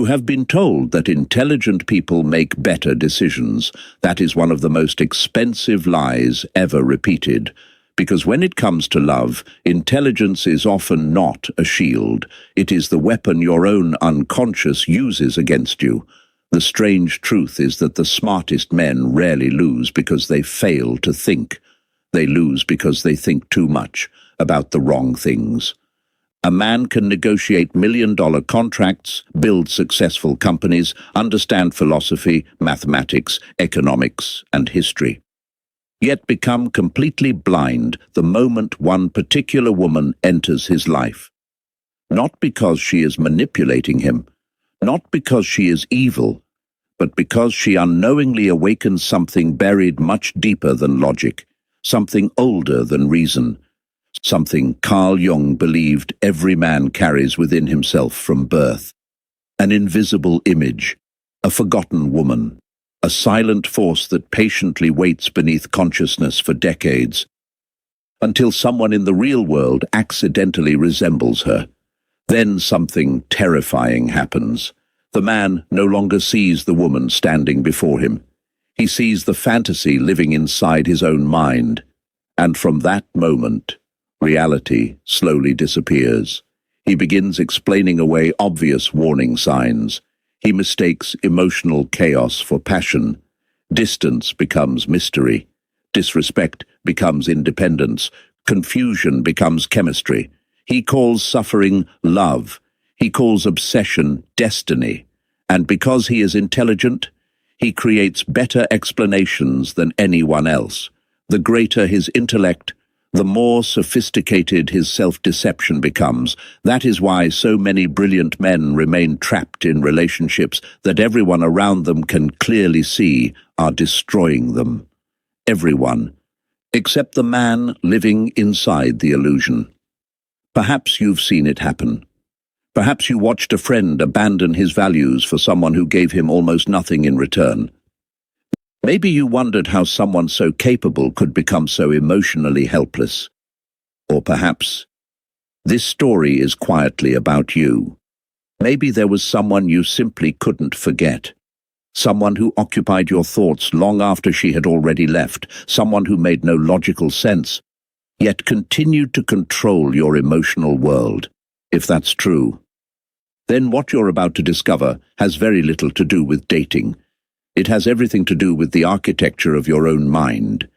You have been told that intelligent people make better decisions. That is one of the most expensive lies ever repeated. Because when it comes to love, intelligence is often not a shield. It is the weapon your own unconscious uses against you. The strange truth is that the smartest men rarely lose because they fail to think. They lose because they think too much about the wrong things. A man can negotiate million-dollar contracts, build successful companies, understand philosophy, mathematics, economics, and history, yet become completely blind the moment one particular woman enters his life. Not because she is manipulating him, not because she is evil, but because she unknowingly awakens something buried much deeper than logic, something older than reason, something Carl Jung believed every man carries within himself from birth. An invisible image, a forgotten woman, a silent force that patiently waits beneath consciousness for decades, until someone in the real world accidentally resembles her. Then something terrifying happens. The man no longer sees the woman standing before him. He sees the fantasy living inside his own mind. And from that moment, reality slowly disappears. He begins explaining away obvious warning signs. He mistakes emotional chaos for passion. Distance becomes mystery. Disrespect becomes independence. Confusion becomes chemistry. He calls suffering love. He calls obsession destiny. And because he is intelligent, he creates better explanations than anyone else. The greater his intellect, the more sophisticated his self-deception becomes. That is why so many brilliant men remain trapped in relationships that everyone around them can clearly see are destroying them. Everyone, except the man living inside the illusion. Perhaps you've seen it happen. Perhaps you watched a friend abandon his values for someone who gave him almost nothing in return. Maybe you wondered how someone so capable could become so emotionally helpless. Or perhaps this story is quietly about you. Maybe there was someone you simply couldn't forget. Someone who occupied your thoughts long after she had already left. Someone who made no logical sense, yet continued to control your emotional world. If that's true, then what you're about to discover has very little to do with dating. It has everything to do with the architecture of your own mind.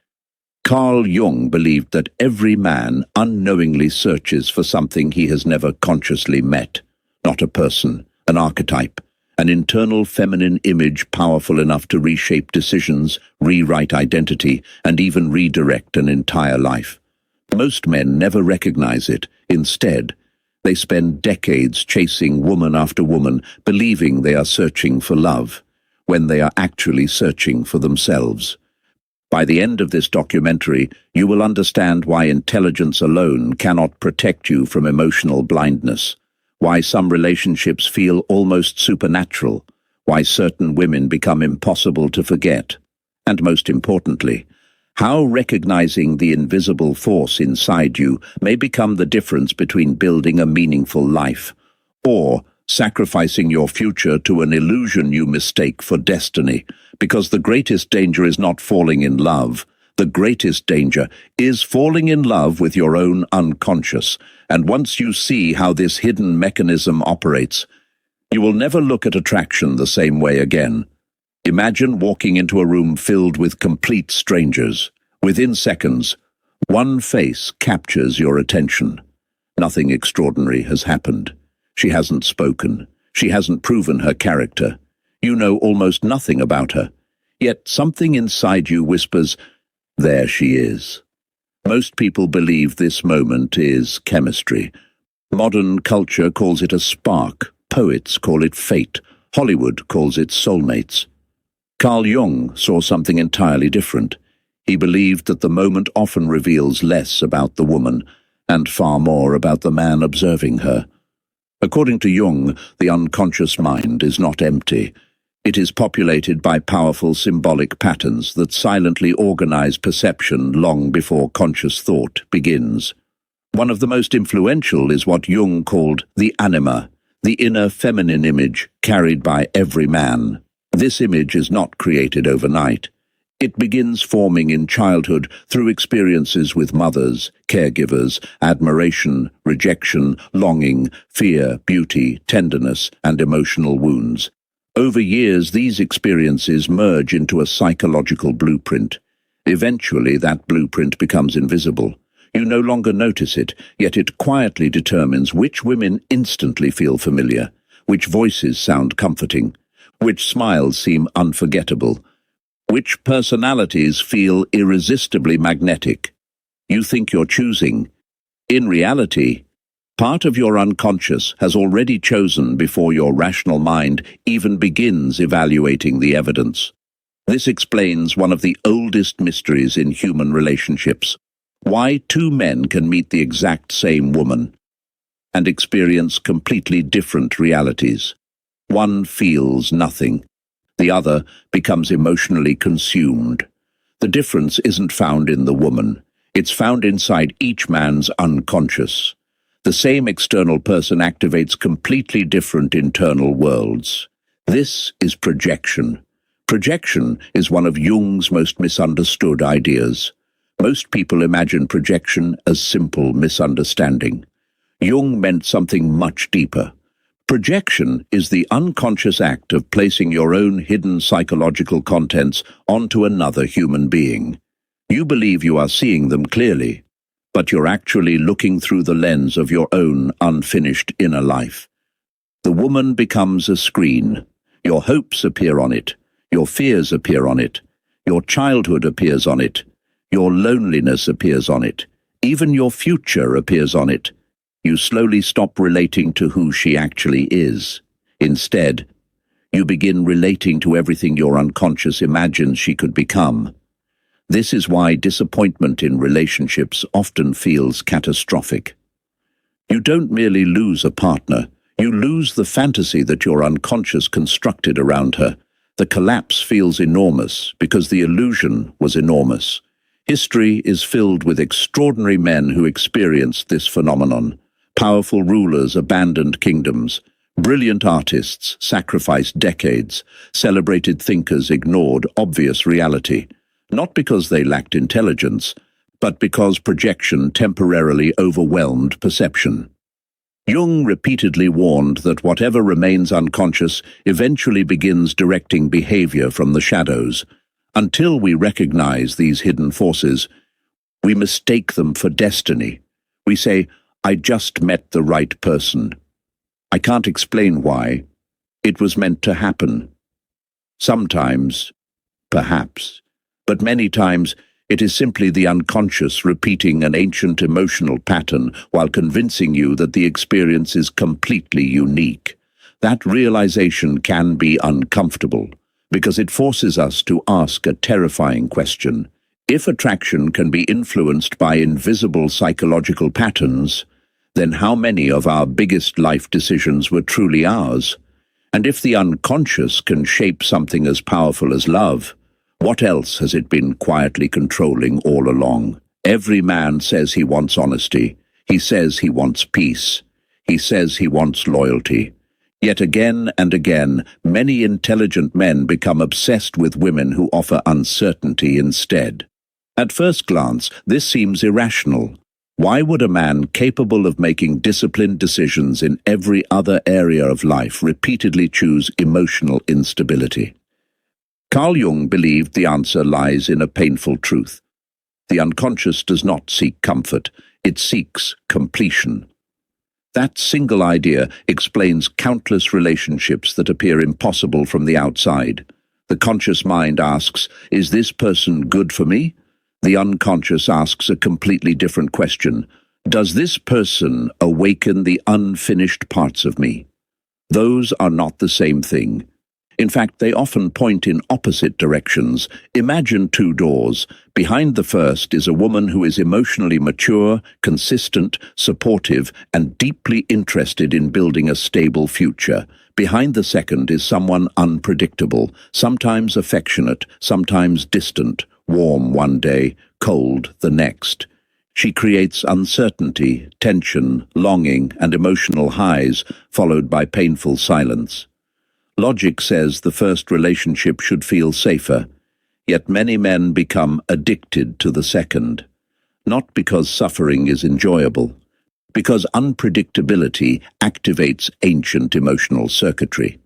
Carl Jung believed that every man unknowingly searches for something he has never consciously met. Not a person, an archetype, an internal feminine image powerful enough to reshape decisions, rewrite identity, and even redirect an entire life. Most men never recognize it. Instead, they spend decades chasing woman after woman, believing they are searching for love, when they are actually searching for themselves. By the end of this documentary, you will understand why intelligence alone cannot protect you from emotional blindness, why some relationships feel almost supernatural, why certain women become impossible to forget, and most importantly, how recognizing the invisible force inside you may become the difference between building a meaningful life or sacrificing your future to an illusion you mistake for destiny. Because the greatest danger is not falling in love. The greatest danger is falling in love with your own unconscious. And once you see how this hidden mechanism operates, you will never look at attraction the same way again. Imagine walking into a room filled with complete strangers. Within seconds, one face captures your attention. Nothing extraordinary has happened. She hasn't spoken. She hasn't proven her character. You know almost nothing about her. Yet something inside you whispers, "There she is." Most people believe this moment is chemistry. Modern culture calls it a spark. Poets call it fate. Hollywood calls it soulmates. Carl Jung saw something entirely different. He believed that the moment often reveals less about the woman and far more about the man observing her. According to Jung, the unconscious mind is not empty. It is populated by powerful symbolic patterns that silently organize perception long before conscious thought begins. One of the most influential is what Jung called the anima, the inner feminine image carried by every man. This image is not created overnight. It begins forming in childhood through experiences with mothers, caregivers, admiration, rejection, longing, fear, beauty, tenderness, and emotional wounds. Over years, these experiences merge into a psychological blueprint. Eventually, that blueprint becomes invisible. You no longer notice it, yet it quietly determines which women instantly feel familiar, which voices sound comforting, which smiles seem unforgettable, which personalities feel irresistibly magnetic. You think you're choosing. In reality, part of your unconscious has already chosen before your rational mind even begins evaluating the evidence. This explains one of the oldest mysteries in human relationships: why two men can meet the exact same woman and experience completely different realities. One feels nothing. The other becomes emotionally consumed. The difference isn't found in the woman. It's found inside each man's unconscious. The same external person activates completely different internal worlds. This is projection. Projection is one of Jung's most misunderstood ideas. Most people imagine projection as simple misunderstanding. Jung meant something much deeper. Projection is the unconscious act of placing your own hidden psychological contents onto another human being. You believe you are seeing them clearly, but you're actually looking through the lens of your own unfinished inner life. The woman becomes a screen. Your hopes appear on it. Your fears appear on it. Your childhood appears on it. Your loneliness appears on it. Even your future appears on it. You slowly stop relating to who she actually is. Instead, you begin relating to everything your unconscious imagines she could become. This is why disappointment in relationships often feels catastrophic. You don't merely lose a partner, you lose the fantasy that your unconscious constructed around her. The collapse feels enormous because the illusion was enormous. History is filled with extraordinary men who experienced this phenomenon. Powerful rulers abandoned kingdoms. Brilliant artists sacrificed decades. Celebrated thinkers ignored obvious reality, not because they lacked intelligence, but because projection temporarily overwhelmed perception. Jung repeatedly warned that whatever remains unconscious eventually begins directing behavior from the shadows. Until we recognize these hidden forces, we mistake them for destiny. We say, "I just met the right person. I can't explain why. It was meant to happen." Sometimes, perhaps, but many times, it is simply the unconscious repeating an ancient emotional pattern while convincing you that the experience is completely unique. That realization can be uncomfortable, because it forces us to ask a terrifying question. If attraction can be influenced by invisible psychological patterns, then how many of our biggest life decisions were truly ours? And if the unconscious can shape something as powerful as love, what else has it been quietly controlling all along? Every man says he wants honesty. He says he wants peace. He says he wants loyalty. Yet again and again, many intelligent men become obsessed with women who offer uncertainty instead. At first glance, this seems irrational. Why would a man capable of making disciplined decisions in every other area of life repeatedly choose emotional instability? Carl Jung believed the answer lies in a painful truth. The unconscious does not seek comfort, it seeks completion. That single idea explains countless relationships that appear impossible from the outside. The conscious mind asks, "Is this person good for me?" The unconscious asks a completely different question. "Does this person awaken the unfinished parts of me?" Those are not the same thing. In fact, they often point in opposite directions. Imagine two doors. Behind the first is a woman who is emotionally mature, consistent, supportive, and deeply interested in building a stable future. Behind the second is someone unpredictable, sometimes affectionate, sometimes distant, warm one day, cold the next. She creates uncertainty, tension, longing, and emotional highs, followed by painful silence. Logic says the first relationship should feel safer, yet many men become addicted to the second. Not because suffering is enjoyable, because unpredictability activates ancient emotional circuitry.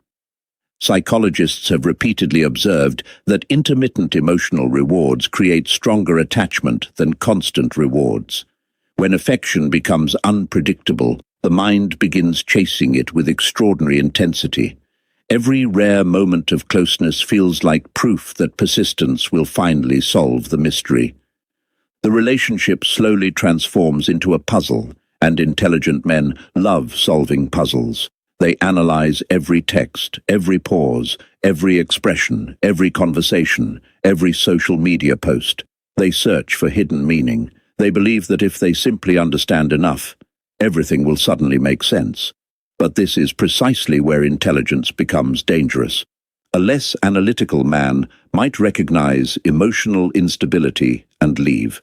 Psychologists have repeatedly observed that intermittent emotional rewards create stronger attachment than constant rewards. When affection becomes unpredictable, the mind begins chasing it with extraordinary intensity. Every rare moment of closeness feels like proof that persistence will finally solve the mystery. The relationship slowly transforms into a puzzle, and intelligent men love solving puzzles. They analyze every text, every pause, every expression, every conversation, every social media post. They search for hidden meaning. They believe that if they simply understand enough, everything will suddenly make sense. But this is precisely where intelligence becomes dangerous. A less analytical man might recognize emotional instability and leave.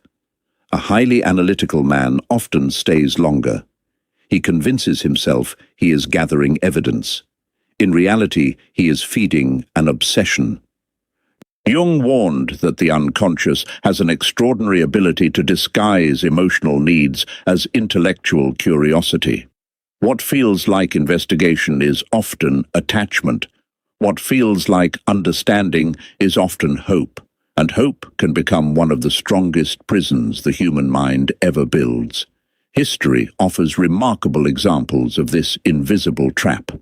A highly analytical man often stays longer. He convinces himself he is gathering evidence. In reality, he is feeding an obsession. Jung warned that the unconscious has an extraordinary ability to disguise emotional needs as intellectual curiosity. What feels like investigation is often attachment. What feels like understanding is often hope, and hope can become one of the strongest prisons the human mind ever builds. History offers remarkable examples of this invisible trap.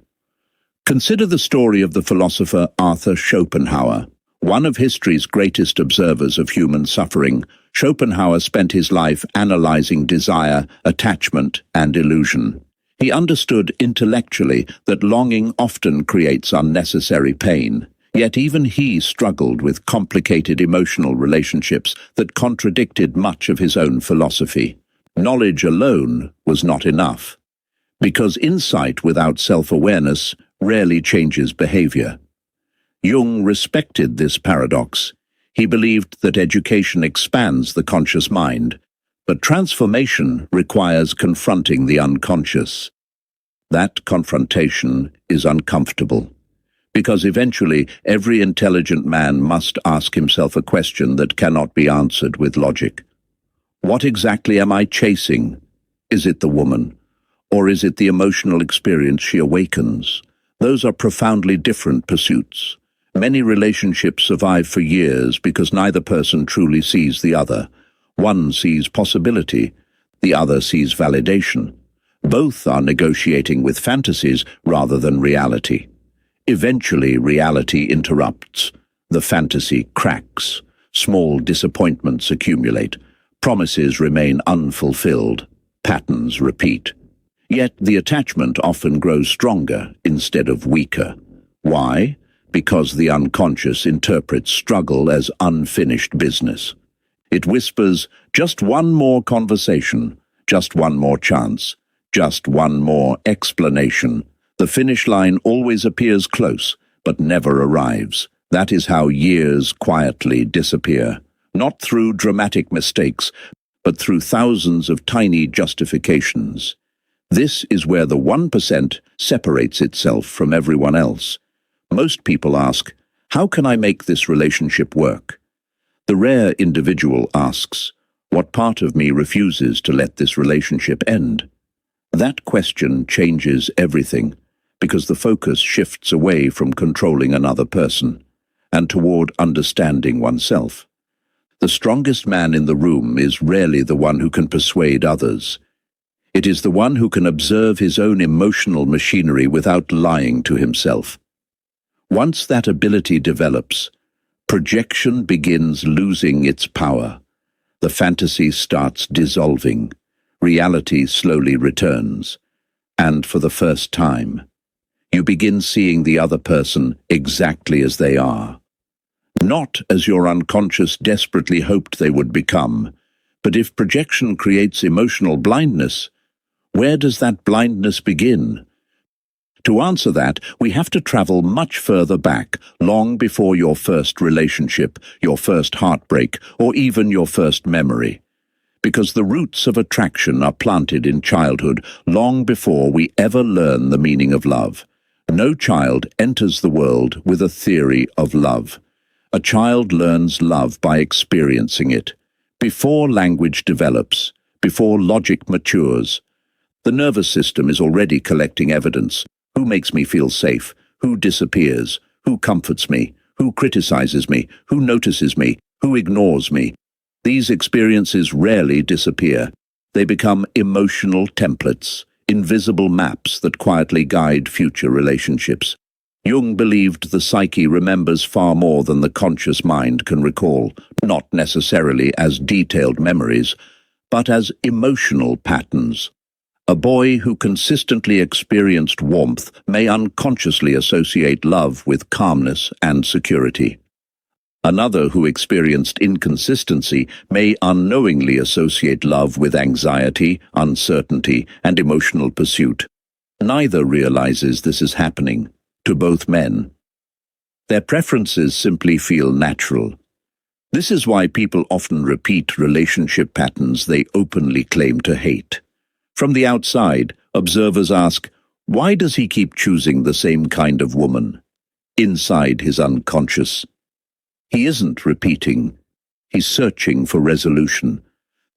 Consider the story of the philosopher Arthur Schopenhauer. One of history's greatest observers of human suffering, Schopenhauer spent his life analyzing desire, attachment, and illusion. He understood intellectually that longing often creates unnecessary pain, yet even he struggled with complicated emotional relationships that contradicted much of his own philosophy. Knowledge alone was not enough, because insight without self-awareness rarely changes behavior. Jung respected this paradox. He believed that education expands the conscious mind, but transformation requires confronting the unconscious. That confrontation is uncomfortable, because eventually every intelligent man must ask himself a question that cannot be answered with logic. What exactly am I chasing? Is it the woman, or is it the emotional experience she awakens? Those are profoundly different pursuits. Many relationships survive for years because neither person truly sees the other. One sees possibility, the other sees validation. Both are negotiating with fantasies rather than reality. Eventually, reality interrupts. The fantasy cracks. Small disappointments accumulate. Promises remain unfulfilled. Patterns repeat. Yet the attachment often grows stronger instead of weaker. Why? Because the unconscious interprets struggle as unfinished business. It whispers, just one more conversation, just one more chance, just one more explanation. The finish line always appears close, but never arrives. That is how years quietly disappear. Not through dramatic mistakes, but through thousands of tiny justifications. This is where the 1% separates itself from everyone else. Most people ask, how can I make this relationship work? The rare individual asks, what part of me refuses to let this relationship end? That question changes everything, because the focus shifts away from controlling another person and toward understanding oneself. The strongest man in the room is rarely the one who can persuade others. It is the one who can observe his own emotional machinery without lying to himself. Once that ability develops, projection begins losing its power. The fantasy starts dissolving. Reality slowly returns. And for the first time, you begin seeing the other person exactly as they are. Not as your unconscious desperately hoped they would become, but if projection creates emotional blindness, where does that blindness begin? To answer that, we have to travel much further back, long before your first relationship, your first heartbreak, or even your first memory. because the roots of attraction are planted in childhood long before we ever learn the meaning of love. No child enters the world with a theory of love. A child learns love by experiencing it. Before language develops, before logic matures, the nervous system is already collecting evidence. Who makes me feel safe? Who disappears? Who comforts me? Who criticizes me? Who notices me? Who ignores me? These experiences rarely disappear. They become emotional templates, invisible maps that quietly guide future relationships. Jung believed the psyche remembers far more than the conscious mind can recall, not necessarily as detailed memories, but as emotional patterns. A boy who consistently experienced warmth may unconsciously associate love with calmness and security. Another who experienced inconsistency may unknowingly associate love with anxiety, uncertainty, and emotional pursuit. Neither realizes this is happening to both men. Their preferences simply feel natural. This is why people often repeat relationship patterns they openly claim to hate. From the outside, observers ask, why does he keep choosing the same kind of woman? Inside his unconscious, he isn't repeating. He's searching for resolution.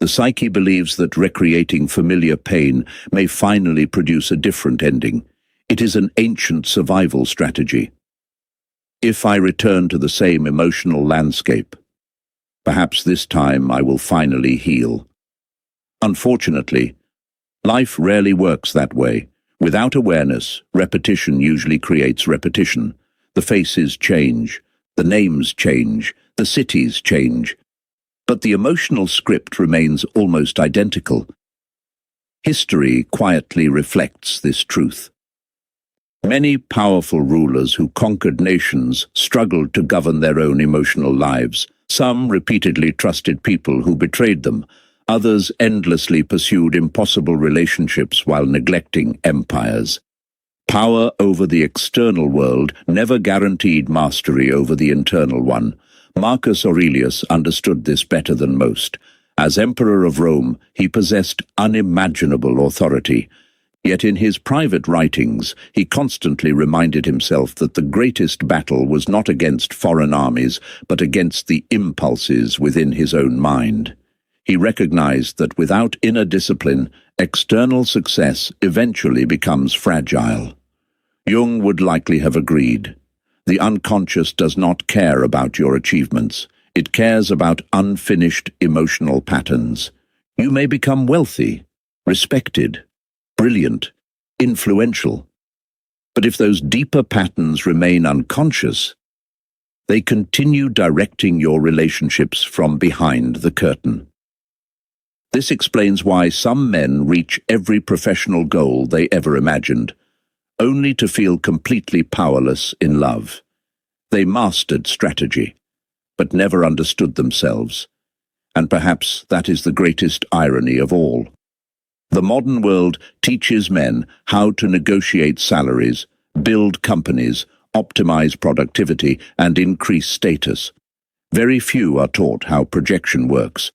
The psyche believes that recreating familiar pain may finally produce a different ending. It is an ancient survival strategy. If I return to the same emotional landscape, perhaps this time I will finally heal. Unfortunately, life rarely works that way. Without awareness, repetition usually creates repetition. The faces change, the names change, the cities change, but the emotional script remains almost identical. History quietly reflects this truth. Many powerful rulers who conquered nations struggled to govern their own emotional lives. Some repeatedly trusted people who betrayed them. Others endlessly pursued impossible relationships while neglecting empires. Power over the external world never guaranteed mastery over the internal one. Marcus Aurelius understood this better than most. As Emperor of Rome, he possessed unimaginable authority. Yet in his private writings, he constantly reminded himself that the greatest battle was not against foreign armies, but against the impulses within his own mind. He recognized that without inner discipline, external success eventually becomes fragile. Jung would likely have agreed. The unconscious does not care about your achievements. It cares about unfinished emotional patterns. You may become wealthy, respected, brilliant, influential. But if those deeper patterns remain unconscious, they continue directing your relationships from behind the curtain. This explains why some men reach every professional goal they ever imagined, only to feel completely powerless in love. They mastered strategy, but never understood themselves. And perhaps that is the greatest irony of all. The modern world teaches men how to negotiate salaries, build companies, optimize productivity, and increase status. Very few are taught how projection works.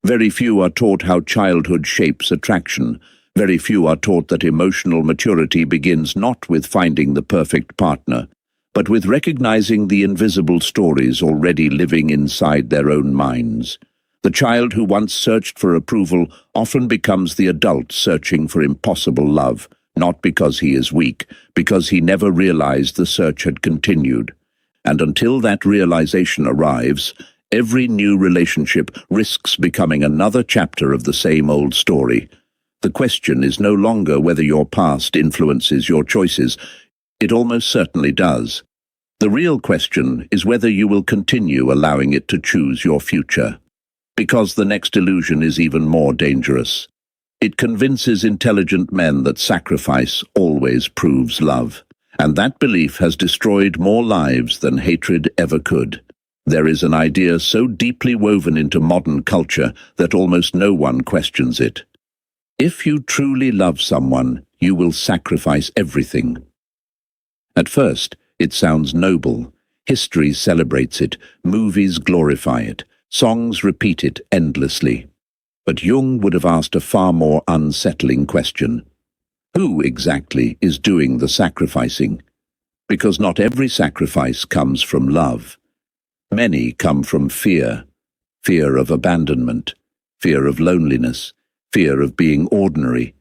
Very few are taught how childhood shapes attraction. Very few are taught that emotional maturity begins not with finding the perfect partner, but with recognizing the invisible stories already living inside their own minds. The child who once searched for approval often becomes the adult searching for impossible love, not because he is weak, because he never realized the search had continued. And until that realization arrives, every new relationship risks becoming another chapter of the same old story. The question is no longer whether your past influences your choices. It almost certainly does. The real question is whether you will continue allowing it to choose your future. Because the next illusion is even more dangerous. It convinces intelligent men that sacrifice always proves love. And that belief has destroyed more lives than hatred ever could. There is an idea so deeply woven into modern culture that almost no one questions it. If you truly love someone, you will sacrifice everything. At first, it sounds noble. History celebrates it, movies glorify it, songs repeat it endlessly. But Jung would have asked a far more unsettling question. Who exactly is doing the sacrificing? Because not every sacrifice comes from love. Many come from fear. Fear of abandonment, fear of loneliness, fear of being ordinary,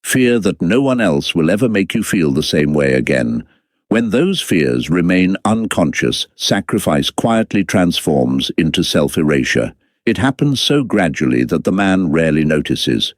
fear that no one else will ever make you feel the same way again. When those fears remain unconscious, sacrifice quietly transforms into self-erasure. It happens so gradually that the man rarely notices.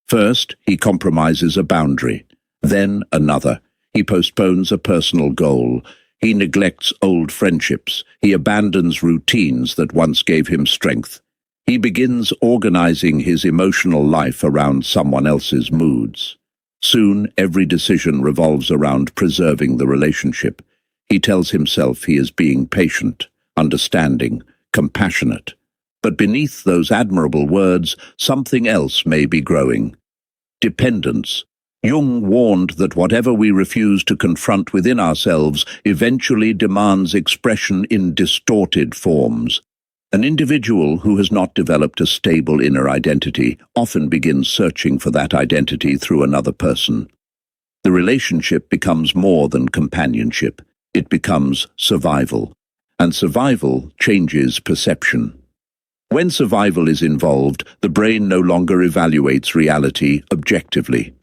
First, he compromises a boundary, then another. He postpones a personal goal. He neglects old friendships. He abandons routines that once gave him strength. He begins organizing his emotional life around someone else's moods. Soon, every decision revolves around preserving the relationship. He tells himself he is being patient, understanding, compassionate. But beneath those admirable words, something else may be growing. Dependence. Jung warned that whatever we refuse to confront within ourselves eventually demands expression in distorted forms. An individual who has not developed a stable inner identity often begins searching for that identity through another person. The relationship becomes more than companionship. It becomes survival. And survival changes perception. When survival is involved, the brain no longer evaluates reality objectively.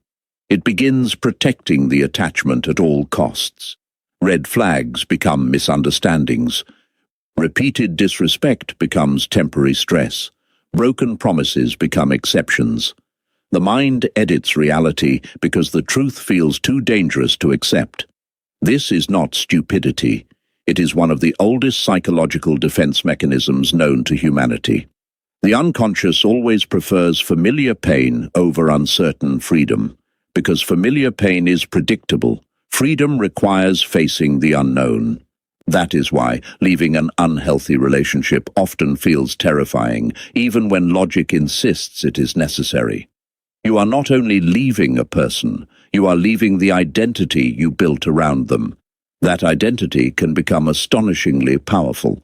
It begins protecting the attachment at all costs. Red flags become misunderstandings. Repeated disrespect becomes temporary stress. Broken promises become exceptions. The mind edits reality because the truth feels too dangerous to accept. This is not stupidity. It is one of the oldest psychological defense mechanisms known to humanity. The unconscious always prefers familiar pain over uncertain freedom. Because familiar pain is predictable, freedom requires facing the unknown. That is why leaving an unhealthy relationship often feels terrifying, even when logic insists it is necessary. You are not only leaving a person, you are leaving the identity you built around them. That identity can become astonishingly powerful.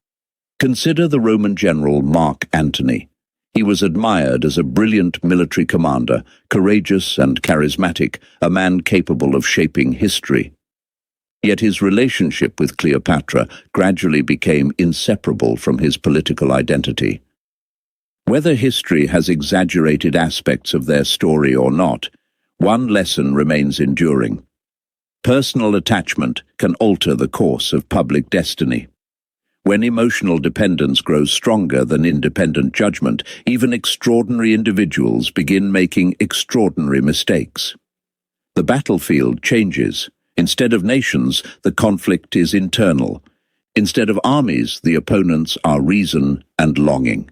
Consider the Roman general Mark Antony. He was admired as a brilliant military commander, courageous and charismatic, a man capable of shaping history. Yet his relationship with Cleopatra gradually became inseparable from his political identity. Whether history has exaggerated aspects of their story or not, one lesson remains enduring. Personal attachment can alter the course of public destiny. When emotional dependence grows stronger than independent judgment, even extraordinary individuals begin making extraordinary mistakes. The battlefield changes. Instead of nations, the conflict is internal. Instead of armies, the opponents are reason and longing.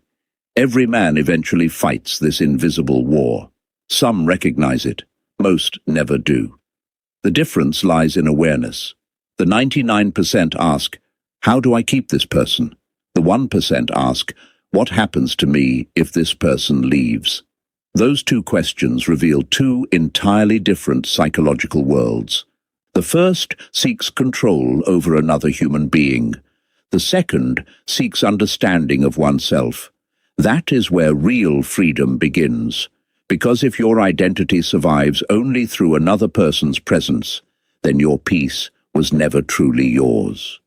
Every man eventually fights this invisible war. Some recognize it, most never do. The difference lies in awareness. The 99% ask, how do I keep this person? The 1% ask, what happens to me if this person leaves? Those two questions reveal two entirely different psychological worlds. The first seeks control over another human being. The second seeks understanding of oneself. That is where real freedom begins. Because if your identity survives only through another person's presence, then your peace was never truly yours.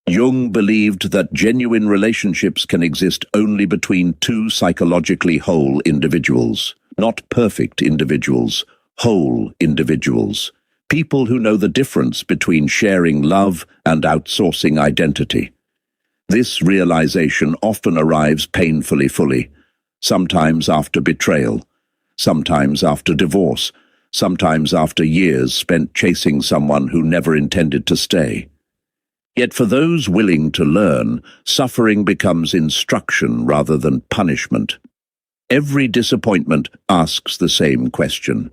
Jung believed that genuine relationships can exist only between two psychologically whole individuals, not perfect individuals, whole individuals. People who know the difference between sharing love and outsourcing identity. This realization often arrives painfully fully, sometimes after betrayal, sometimes after divorce, sometimes after years spent chasing someone who never intended to stay. Yet for those willing to learn, suffering becomes instruction rather than punishment. Every disappointment asks the same question.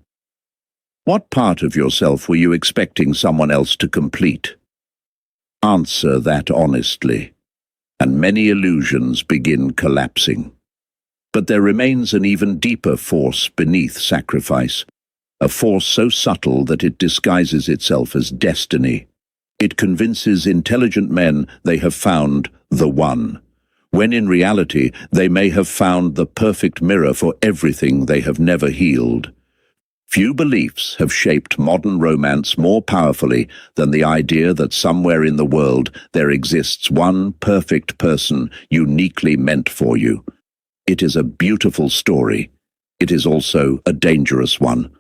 What part of yourself were you expecting someone else to complete? Answer that honestly, and many illusions begin collapsing. But there remains an even deeper force beneath sacrifice, a force so subtle that it disguises itself as destiny. It convinces intelligent men they have found the one. when in reality they may have found the perfect mirror for everything they have never healed. Few beliefs have shaped modern romance more powerfully than the idea that somewhere in the world there exists one perfect person uniquely meant for you. It is a beautiful story. It is also a dangerous one.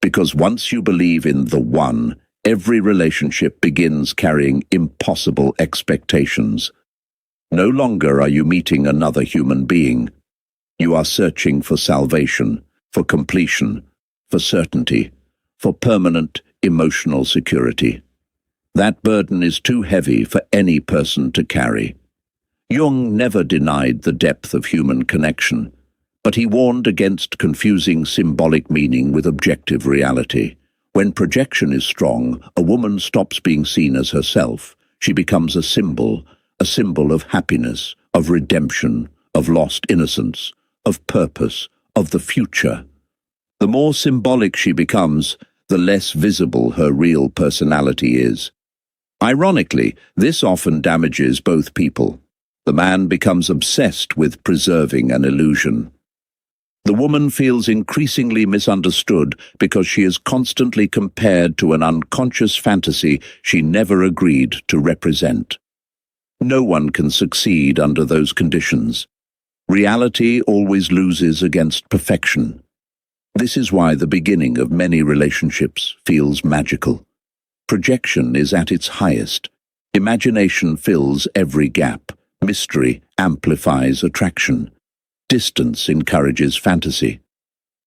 Because once you believe in the one, every relationship begins carrying impossible expectations. No longer are you meeting another human being. You are searching for salvation, for completion, for certainty, for permanent emotional security. That burden is too heavy for any person to carry. Jung never denied the depth of human connection, but he warned against confusing symbolic meaning with objective reality. When projection is strong, a woman stops being seen as herself. She becomes a symbol of happiness, of redemption, of lost innocence, of purpose, of the future. The more symbolic she becomes, the less visible her real personality is. Ironically, this often damages both people. The man becomes obsessed with preserving an illusion. The woman feels increasingly misunderstood because she is constantly compared to an unconscious fantasy she never agreed to represent. No one can succeed under those conditions. Reality always loses against perfection. This is why the beginning of many relationships feels magical. Projection is at its highest. Imagination fills every gap. Mystery amplifies attraction. Distance encourages fantasy.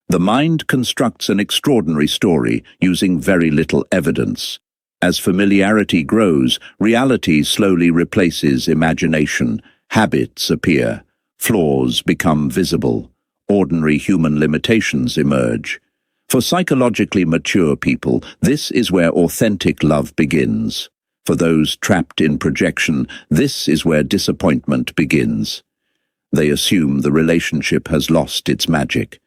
The mind constructs an extraordinary story using very little evidence. As familiarity grows, reality slowly replaces imagination. Habits appear. Flaws become visible. Ordinary human limitations emerge. For psychologically mature people, this is where authentic love begins. For those trapped in projection, this is where disappointment begins. They assume the relationship has lost its magic.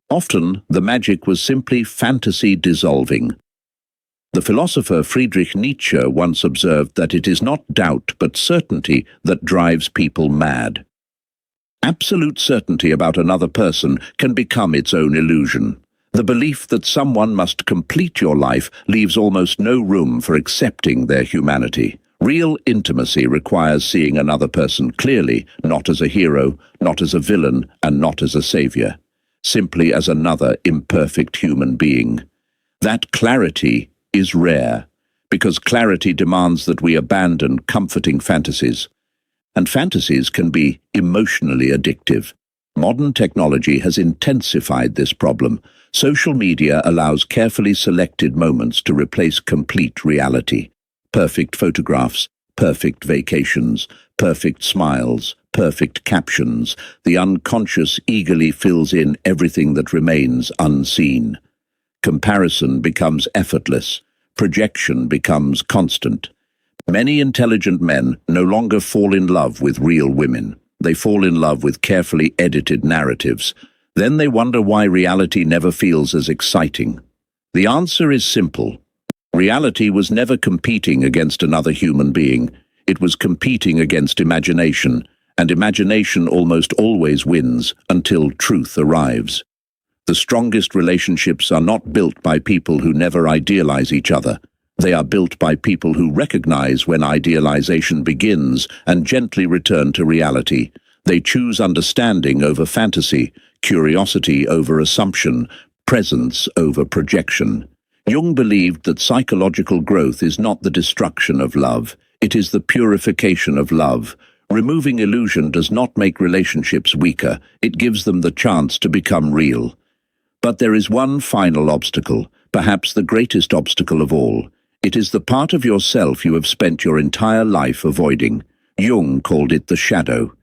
Often, the magic was simply fantasy dissolving. The philosopher Friedrich Nietzsche once observed that it is not doubt but certainty that drives people mad. Absolute certainty about another person can become its own illusion. The belief that someone must complete your life leaves almost no room for accepting their humanity. Real intimacy requires seeing another person clearly, not as a hero, not as a villain, and not as a savior, simply as another imperfect human being. That clarity is rare, because clarity demands that we abandon comforting fantasies. And fantasies can be emotionally addictive. Modern technology has intensified this problem. Social media allows carefully selected moments to replace complete reality. Perfect photographs, perfect vacations, perfect smiles, perfect captions. The unconscious eagerly fills in everything that remains unseen. Comparison becomes effortless. Projection becomes constant. Many intelligent men no longer fall in love with real women. They fall in love with carefully edited narratives. Then they wonder why reality never feels as exciting. The answer is simple. Reality was never competing against another human being. It was competing against imagination, and imagination almost always wins until truth arrives. The strongest relationships are not built by people who never idealize each other. They are built by people who recognize when idealization begins and gently return to reality. They choose understanding over fantasy, curiosity over assumption, presence over projection. Jung believed that psychological growth is not the destruction of love, it is the purification of love. Removing illusion does not make relationships weaker, it gives them the chance to become real. But there is one final obstacle, perhaps the greatest obstacle of all. It is the part of yourself you have spent your entire life avoiding. Jung called it the shadow.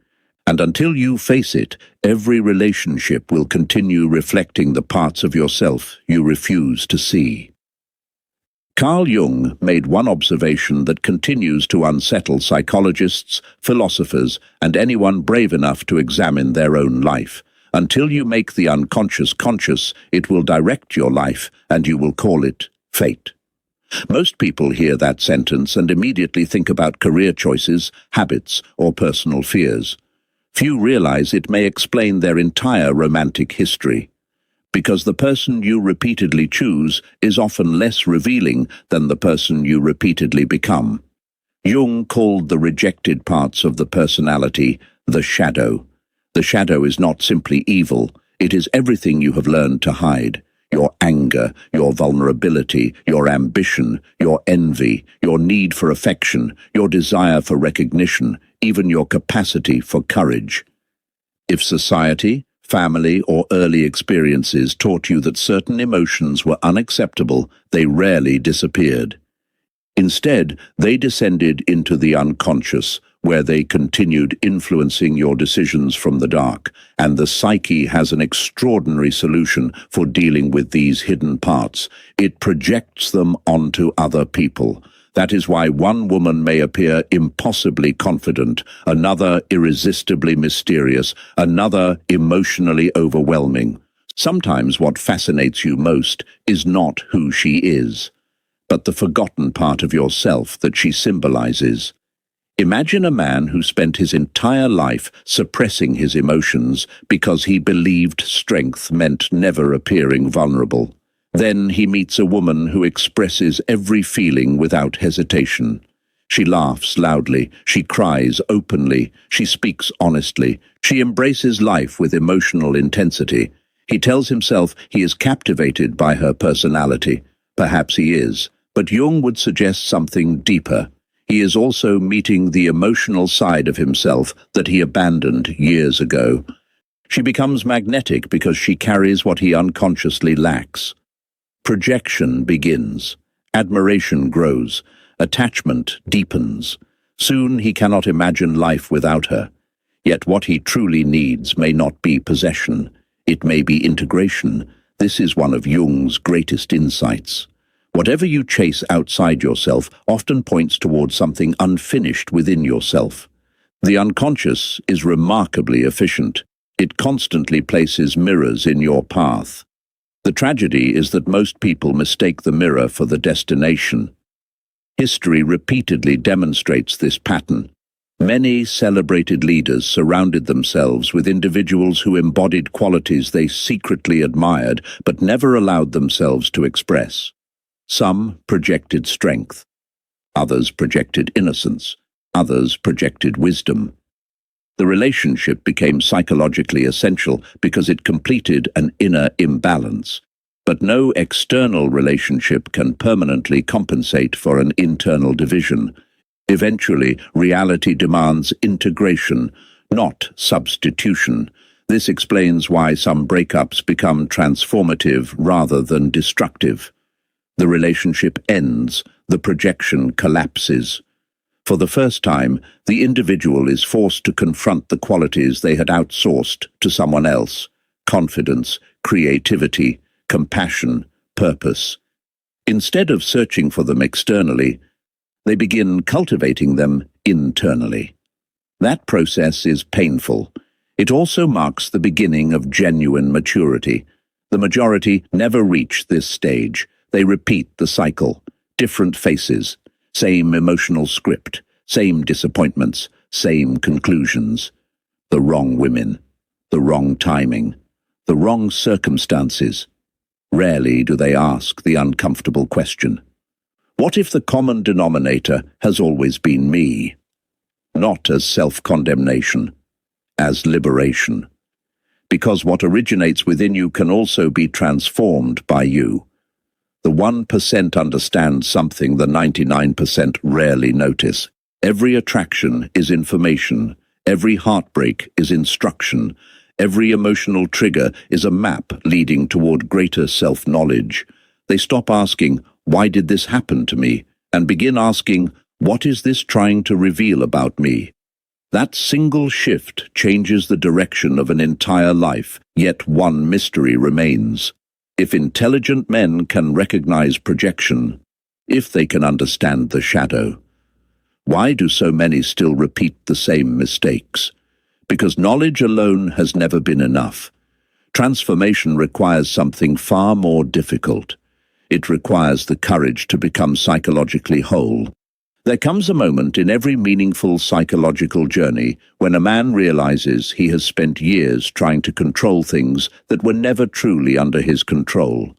And until you face it, every relationship will continue reflecting the parts of yourself you refuse to see. Carl Jung made one observation that continues to unsettle psychologists, philosophers, and anyone brave enough to examine their own life. Until you make the unconscious conscious, it will direct your life, and you will call it fate. Most people hear that sentence and immediately think about career choices, habits, or personal fears. Few realize it may explain their entire romantic history, because the person you repeatedly choose is often less revealing than the person you repeatedly become. Jung called the rejected parts of the personality the shadow. The shadow is not simply evil, it is everything you have learned to hide. Your anger, your vulnerability, your ambition, your envy, your need for affection, your desire for recognition, even your capacity for courage. If society, family, or early experiences taught you that certain emotions were unacceptable, they rarely disappeared. Instead, they descended into the unconscious, where they continued influencing your decisions from the dark, and the psyche has an extraordinary solution for dealing with these hidden parts. It projects them onto other people. That is why one woman may appear impossibly confident, another irresistibly mysterious, another emotionally overwhelming. Sometimes what fascinates you most is not who she is, but the forgotten part of yourself that she symbolizes. Imagine a man who spent his entire life suppressing his emotions because he believed strength meant never appearing vulnerable. Then he meets a woman who expresses every feeling without hesitation. She laughs loudly, she cries openly, she speaks honestly, she embraces life with emotional intensity. He tells himself he is captivated by her personality. Perhaps he is, but Jung would suggest something deeper. He is also meeting the emotional side of himself that he abandoned years ago. She becomes magnetic because she carries what he unconsciously lacks. Projection begins. Admiration grows. Attachment deepens. Soon he cannot imagine life without her. Yet what he truly needs may not be possession. It may be integration. This is one of Jung's greatest insights. Whatever you chase outside yourself often points towards something unfinished within yourself. The unconscious is remarkably efficient. It constantly places mirrors in your path. The tragedy is that most people mistake the mirror for the destination. History repeatedly demonstrates this pattern. Many celebrated leaders surrounded themselves with individuals who embodied qualities they secretly admired but never allowed themselves to express. Some projected strength, others projected innocence, others projected wisdom. The relationship became psychologically essential because it completed an inner imbalance. But no external relationship can permanently compensate for an internal division. Eventually, reality demands integration, not substitution. This explains why some breakups become transformative rather than destructive. The relationship ends, the projection collapses. For the first time, the individual is forced to confront the qualities they had outsourced to someone else: confidence, creativity, compassion, purpose. Instead of searching for them externally, they begin cultivating them internally. That process is painful. It also marks the beginning of genuine maturity. The majority never reach this stage. They repeat the cycle. Different faces, same emotional script, same disappointments, same conclusions. The wrong women, the wrong timing, the wrong circumstances. Rarely do they ask the uncomfortable question: what if the common denominator has always been me? Not as self-condemnation, as liberation. Because what originates within you can also be transformed by you. The 1% understand something the 99% rarely notice. Every attraction is information. Every heartbreak is instruction. Every emotional trigger is a map leading toward greater self-knowledge. They stop asking, "Why did this happen to me?" and begin asking, "What is this trying to reveal about me?" That single shift changes the direction of an entire life, yet one mystery remains. If intelligent men can recognize projection, if they can understand the shadow, why do so many still repeat the same mistakes? Because knowledge alone has never been enough. Transformation requires something far more difficult. It requires the courage to become psychologically whole. There comes a moment in every meaningful psychological journey when a man realizes he has spent years trying to control things that were never truly under his control.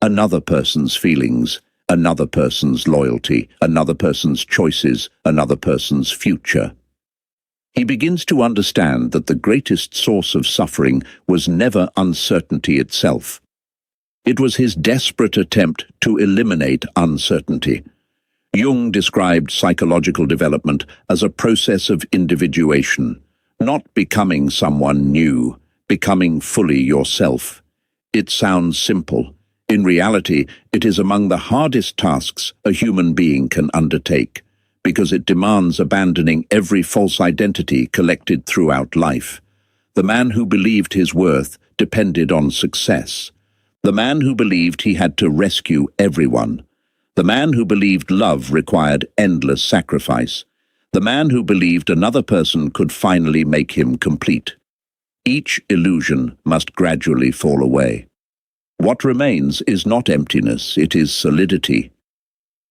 Another person's feelings, another person's loyalty, another person's choices, another person's future. He begins to understand that the greatest source of suffering was never uncertainty itself. It was his desperate attempt to eliminate uncertainty. Jung described psychological development as a process of individuation, not becoming someone new, becoming fully yourself. It sounds simple. In reality, it is among the hardest tasks a human being can undertake, because it demands abandoning every false identity collected throughout life. The man who believed his worth depended on success. The man who believed he had to rescue everyone. The man who believed love required endless sacrifice. The man who believed another person could finally make him complete. Each illusion must gradually fall away. What remains is not emptiness, it is solidity.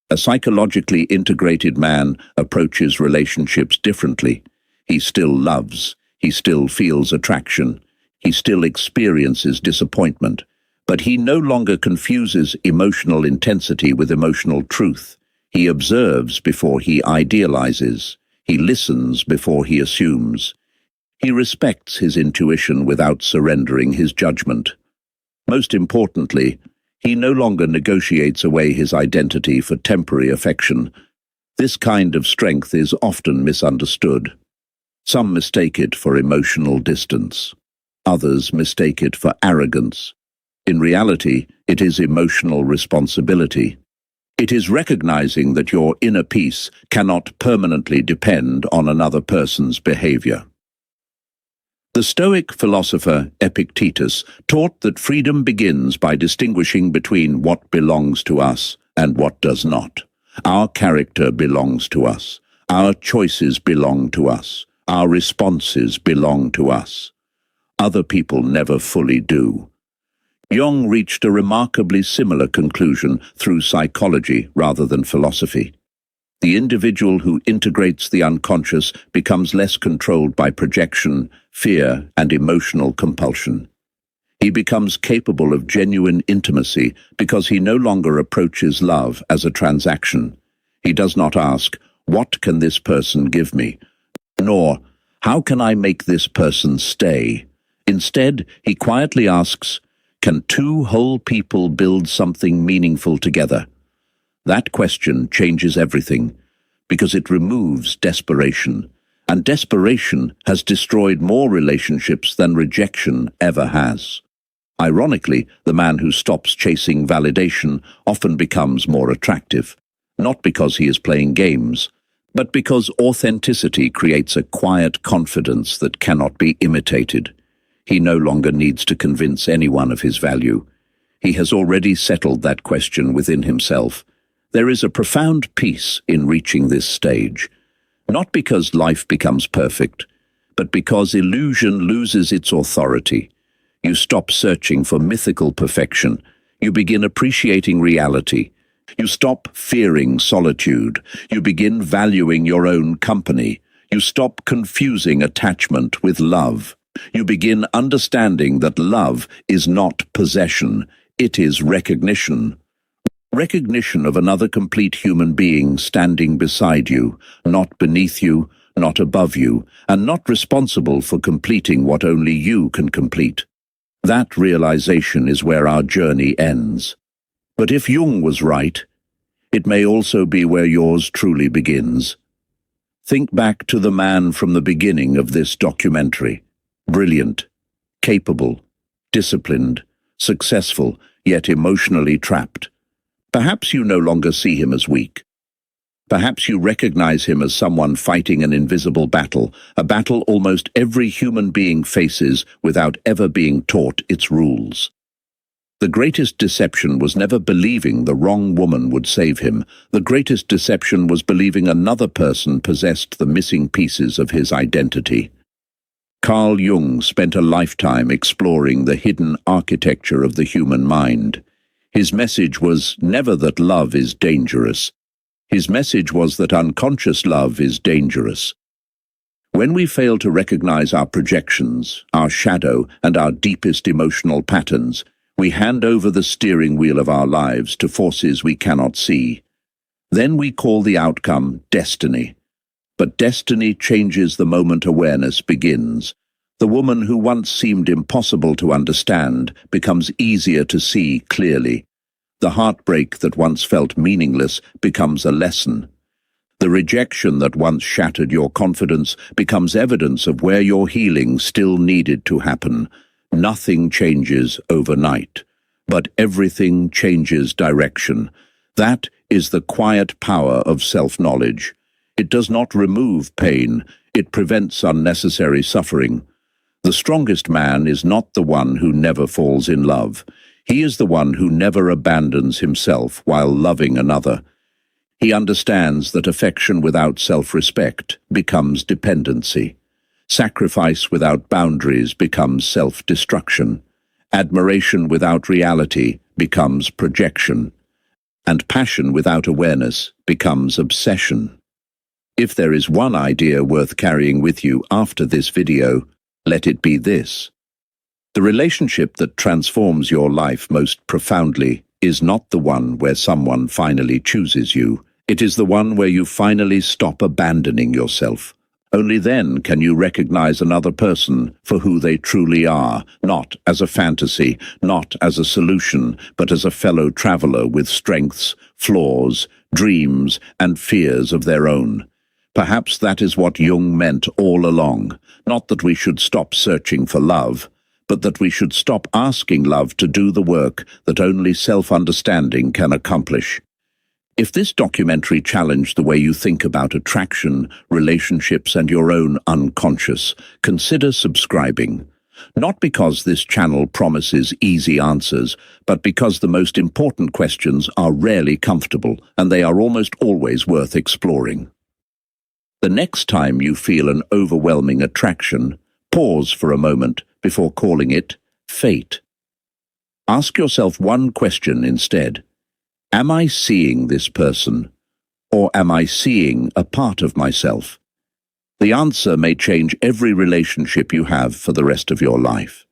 A psychologically integrated man approaches relationships differently. He still loves, he still feels attraction, he still experiences disappointment. But he no longer confuses emotional intensity with emotional truth. He observes before he idealizes. He listens before he assumes. He respects his intuition without surrendering his judgment. Most importantly, he no longer negotiates away his identity for temporary affection. This kind of strength is often misunderstood. Some mistake it for emotional distance. Others mistake it for arrogance. In reality, it is emotional responsibility. It is recognizing that your inner peace cannot permanently depend on another person's behavior. The Stoic philosopher Epictetus taught that freedom begins by distinguishing between what belongs to us and what does not. Our character belongs to us. Our choices belong to us. Our responses belong to us. Other people never fully do. Jung reached a remarkably similar conclusion through psychology rather than philosophy. The individual who integrates the unconscious becomes less controlled by projection, fear, and emotional compulsion. He becomes capable of genuine intimacy because he no longer approaches love as a transaction. He does not ask, "What can this person give me?" nor, "How can I make this person stay?" Instead, he quietly asks, "Can two whole people build something meaningful together?" That question changes everything, because it removes desperation, and desperation has destroyed more relationships than rejection ever has. Ironically, the man who stops chasing validation often becomes more attractive, not because he is playing games, but because authenticity creates a quiet confidence that cannot be imitated. He no longer needs to convince anyone of his value. He has already settled that question within himself. There is a profound peace in reaching this stage, not because life becomes perfect, but because illusion loses its authority. You stop searching for mythical perfection. You begin appreciating reality. You stop fearing solitude. You begin valuing your own company. You stop confusing attachment with love. You begin understanding that love is not possession, it is recognition. Recognition of another complete human being standing beside you, not beneath you, not above you, and not responsible for completing what only you can complete. That realization is where our journey ends. But if Jung was right, it may also be where yours truly begins. Think back to the man from the beginning of this documentary. Brilliant, capable, disciplined, successful, yet emotionally trapped. Perhaps you no longer see him as weak. Perhaps you recognize him as someone fighting an invisible battle, a battle almost every human being faces without ever being taught its rules. The greatest deception was never believing the wrong woman would save him. The greatest deception was believing another person possessed the missing pieces of his identity. Carl Jung spent a lifetime exploring the hidden architecture of the human mind. His message was never that love is dangerous. His message was that unconscious love is dangerous. When we fail to recognize our projections, our shadow, and our deepest emotional patterns, we hand over the steering wheel of our lives to forces we cannot see. Then we call the outcome destiny. But destiny changes the moment awareness begins. The woman who once seemed impossible to understand becomes easier to see clearly. The heartbreak that once felt meaningless becomes a lesson. The rejection that once shattered your confidence becomes evidence of where your healing still needed to happen. Nothing changes overnight, but everything changes direction. That is the quiet power of self-knowledge. It does not remove pain, it prevents unnecessary suffering. The strongest man is not the one who never falls in love. He is the one who never abandons himself while loving another. He understands that affection without self-respect becomes dependency. Sacrifice without boundaries becomes self-destruction. Admiration without reality becomes projection. And passion without awareness becomes obsession. If there is one idea worth carrying with you after this video, let it be this. The relationship that transforms your life most profoundly is not the one where someone finally chooses you. It is the one where you finally stop abandoning yourself. Only then can you recognize another person for who they truly are, not as a fantasy, not as a solution, but as a fellow traveler with strengths, flaws, dreams, and fears of their own. Perhaps that is what Jung meant all along, not that we should stop searching for love, but that we should stop asking love to do the work that only self-understanding can accomplish. If this documentary challenged the way you think about attraction, relationships, and your own unconscious, consider subscribing. Not because this channel promises easy answers, but because the most important questions are rarely comfortable, and they are almost always worth exploring. The next time you feel an overwhelming attraction, pause for a moment before calling it fate. Ask yourself one question instead. Am I seeing this person, or am I seeing a part of myself? The answer may change every relationship you have for the rest of your life.